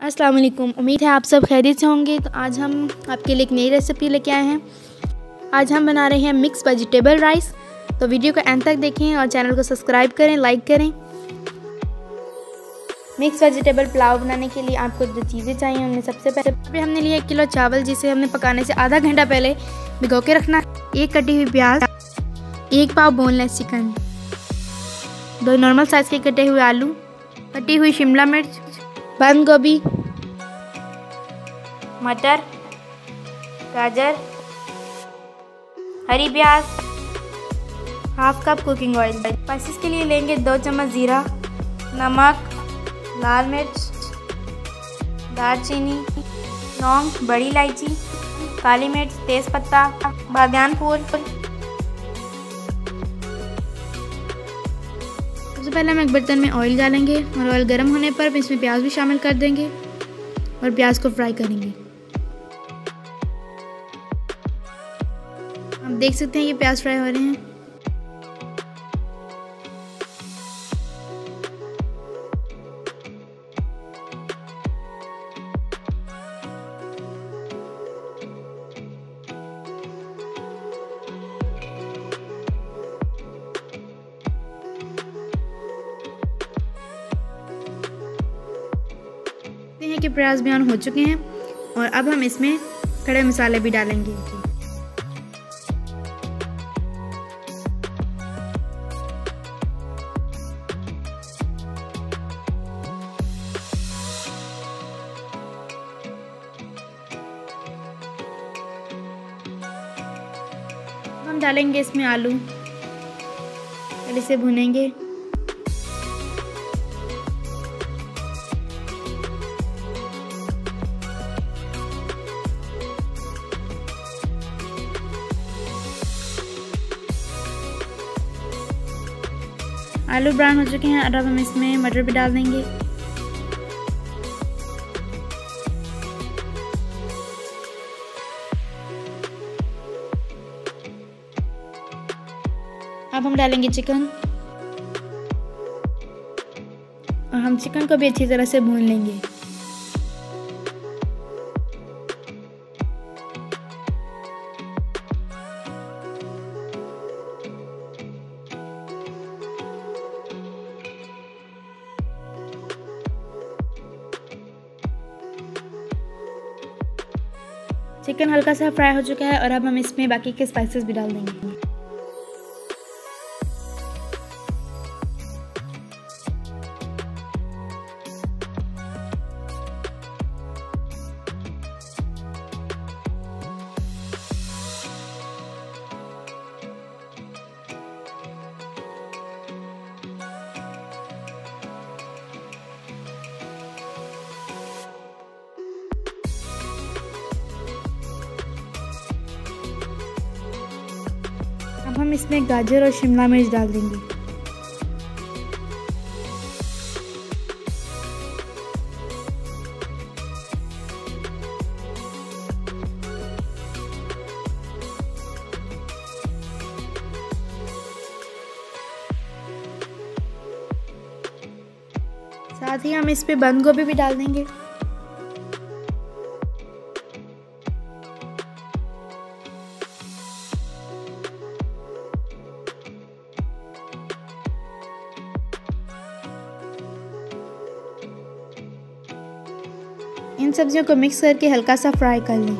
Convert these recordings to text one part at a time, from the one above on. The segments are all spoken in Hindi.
अस्सलाम वालेकुम। उम्मीद है आप सब खैरियत से होंगे। तो आज हम आपके लिए एक नई रेसिपी लेके आए हैं। आज हम बना रहे हैं मिक्स वेजिटेबल राइस। तो वीडियो को एंड तक देखें और चैनल को सब्सक्राइब करें, लाइक करें। मिक्स वेजिटेबल पुलाव बनाने के लिए आपको जो चीज़ें चाहिए उनमें सबसे पहले हमने लिया 1 किलो चावल, जिसे हमने पकाने से आधा घंटा पहले भिगो के रखना। 1 कटी हुई प्याज, 1 पाव बोनलेस चिकन, 2 नॉर्मल साइज़ के कटे हुए आलू, कटी हुई शिमला मिर्च, बंद गोभी, मटर, गाजर, हरी प्याज, half cup cooking oil. Spices के लिए लेंगे 2 चम्मच जीरा, नमक, लाल मिर्च, दालचीनी, लौंग, बड़ी इलायची, काली मिर्च, तेज पत्ता, बादियान फूल। सबसे पहले हम एक बर्तन में ऑयल डालेंगे और ऑयल गर्म होने पर इसमें प्याज भी शामिल कर देंगे और प्याज को फ्राई करेंगे। आप देख सकते हैं ये प्याज फ्राई हो रहे हैं। हैं कि प्याज ब्राउन हो चुके हैं और अब हम इसमें खड़े मसाले भी डालेंगे। हम डालेंगे इसमें आलू, पहले इसे भुनेंगे। आलू ब्राउन हो चुके हैं और अब हम इसमें मटर भी डाल देंगे। अब हम डालेंगे चिकन और हम चिकन को भी अच्छी तरह से भून लेंगे। चिकन हल्का सा फ्राई हो चुका है और अब हम इसमें बाकी के स्पाइसेस भी डाल देंगे। अब हम इसमें गाजर और शिमला मिर्च डाल देंगे। साथ ही हम इस पे बंद गोभी भी डाल देंगे। इन सब्जियों को मिक्स करके हल्का सा फ्राई कर लें।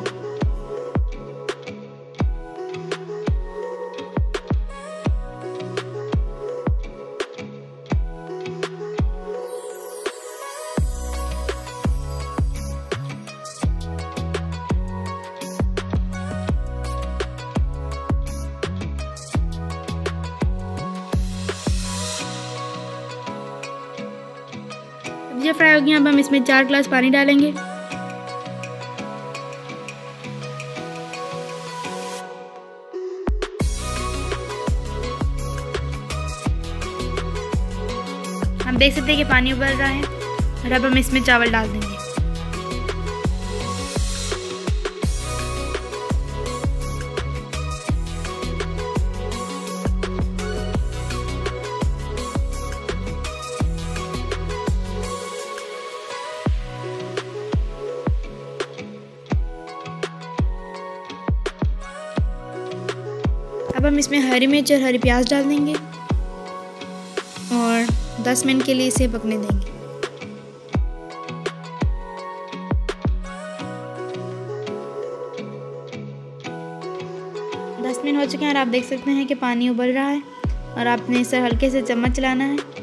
सब्जियाँ फ्राई हो गई, अब हम इसमें 4 गिलास पानी डालेंगे। हम देख सकते हैं कि पानी उबल रहा है और अब हम इसमें चावल डाल देंगे। अब हम इसमें हरी मिर्च और हरी प्याज डाल देंगे और 10 मिनट के लिए इसे पकने देंगे। दस मिनट हो चुके हैं और आप देख सकते हैं कि पानी उबल रहा है और आपने इसे हल्के से चम्मच चलाना है।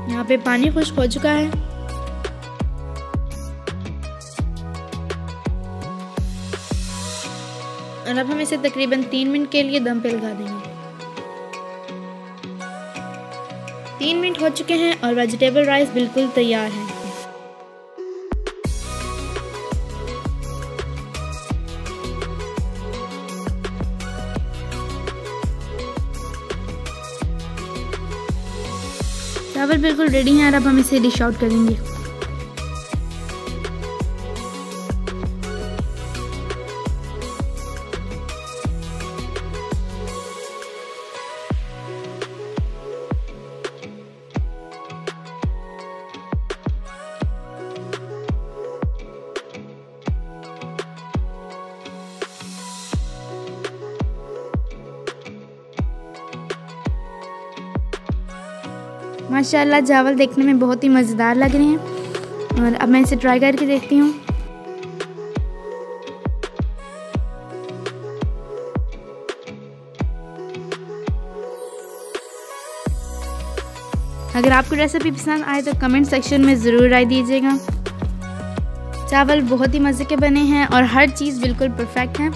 यहाँ पे पानी खुश्क हो चुका है। और अब हम इसे तकरीबन 3 मिनट के लिए दम पे लगा देंगे। 3 मिनट हो चुके हैं और वेजिटेबल राइस बिल्कुल तैयार है। चावल बिल्कुल रेडी हैं और अब हम इसे डिश आउट करेंगे। माशाल्लाह चावल देखने में बहुत ही मज़ेदार लग रहे हैं और अब मैं इसे ट्राई करके देखती हूँ। अगर आपको रेसिपी पसंद आए तो कमेंट सेक्शन में ज़रूर राय दीजिएगा। चावल बहुत ही मज़े के बने हैं और हर चीज़ बिल्कुल परफेक्ट है।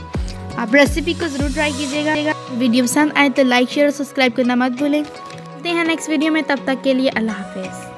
आप रेसिपी को ज़रूर ट्राई कीजिएगा। वीडियो पसंद आए तो लाइक शेयर और सब्सक्राइब करना मत भूलें। मिलते हैं नेक्स्ट वीडियो में, तब तक के लिए अल्लाह हाफिज़।